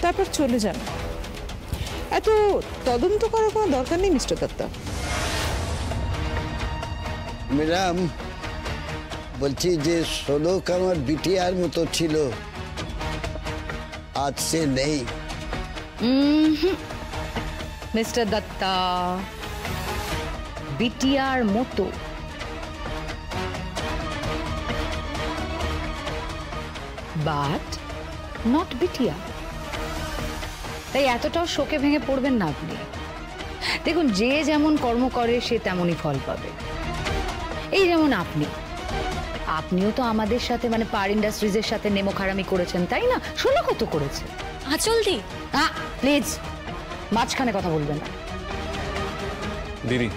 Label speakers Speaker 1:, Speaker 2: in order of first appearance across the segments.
Speaker 1: তারপর চলে যান। এত তদন্ত করার কোনো দরকার নেই মিস্টার দত্তা।
Speaker 2: ম্যাডাম, বলছি যে শোলক আমার বিটিয়ার মতো ছিল, আজ সে নেই।
Speaker 3: মিস্টার দত্তা, বিটিয়ার মতো বাট নট বিটিয়া। তাই এতটাও শোকে ভেঙে পড়বেন না আপনি। দেখুন, যে যেমন কর্ম করে সে তেমনই ফল পাবে। এই যেমন আপনিও তো আমাদের সাথে মানে পার ইন্ডাস্ট্রিজের সাথে নেমোখারামি করেছেন, তাই না? শোনো কত করেছে।
Speaker 4: আঁচল দি,
Speaker 3: প্লিজ মাঝখানে কথা বলবেন না।
Speaker 5: দিদি,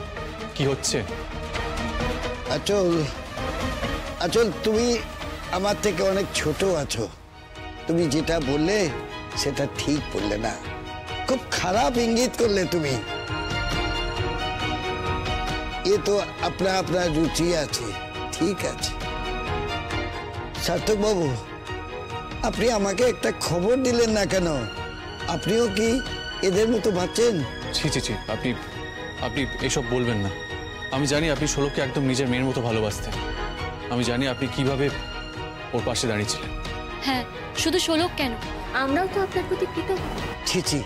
Speaker 5: কি হচ্ছে?
Speaker 2: আচল, আচল, তুমি আমার থেকে অনেক ছোট আছো। তুমি যেটা বললে সেটা ঠিক বললে না, খুব খারাপ ইঙ্গিত করলে তুমি। এ তো আপনার রুচি আছে, ঠিক আছে। সার্থক বাবু, আপনি আমাকে একটা খবর দিলেন না কেন? আপনিও কি এদের মতো ভাবছেন?
Speaker 5: ছি ছি ছি, আপনি এসব বলবেন না। আমি জানি আপনি শোলককে একদম নিজের মেয়ের মতো ভালোবাসতেন। আমি জানি আপনি কিভাবে ওর পাশে দাঁড়িয়েছিলেন।
Speaker 4: হ্যাঁ, শুধু শোলক কেন, আমরাও তো আপনার প্রতি কৃতজ্ঞ।
Speaker 2: ছি ছি,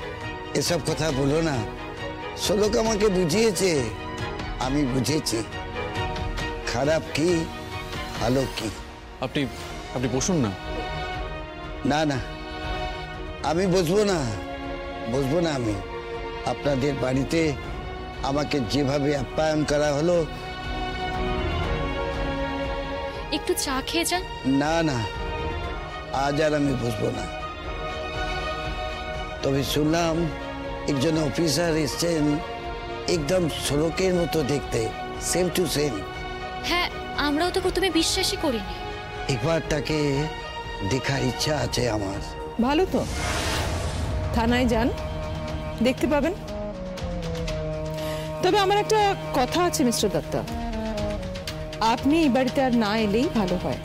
Speaker 2: এসব কথা বলো না। শোলক আমাকে বুঝিয়েছে, আমি বুঝেছি খারাপ কি ভালো কি।
Speaker 5: আপনি বসুন না।
Speaker 2: না না, আমি বসবো না। আমি আপনাদের বাড়িতে আমাকে যেভাবে আপ্যায়ন করা হলো।
Speaker 4: একটু চা খেয়ে যান।
Speaker 2: না না, আজ আর আমি বসবো না। তবে শুনলাম একজন অফিসার এসছেন, একদম শোলকের মতো দেখতে, সেম টু সেম।
Speaker 4: হ্যাঁ, আমরাও তো প্রথমে বিশ্বাসই করিনি।
Speaker 2: একবার তাকে দেখার ইচ্ছা আছে আমার।
Speaker 1: ভালো তো, থানায় যান, দেখতে পাবেন। তবে আমার একটা কথা আছে মিস্টার দত্তা, আপনি এই বাড়িতে আর না এলেই ভালো হয়।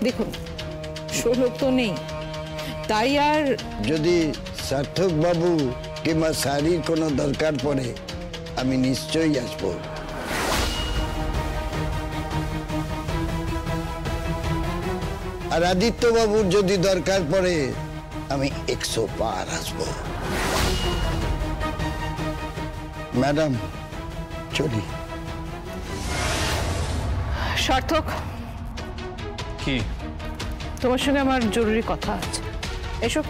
Speaker 1: দেখুন, শোলক তো নেই, তাই আর
Speaker 2: যদি সার্থক বাবু কিংবা শাড়ির কোনো দরকার পড়ে আমি নিশ্চয়ই আসবো। আর আদিত্য বাবুর যদি দরকার পড়ে আমি 100 পার আসবো। ম্যাডাম, চলি।
Speaker 1: সার্থক,
Speaker 5: কি?
Speaker 1: তোমার সঙ্গে আমার জরুরি কথা আছে, এসো।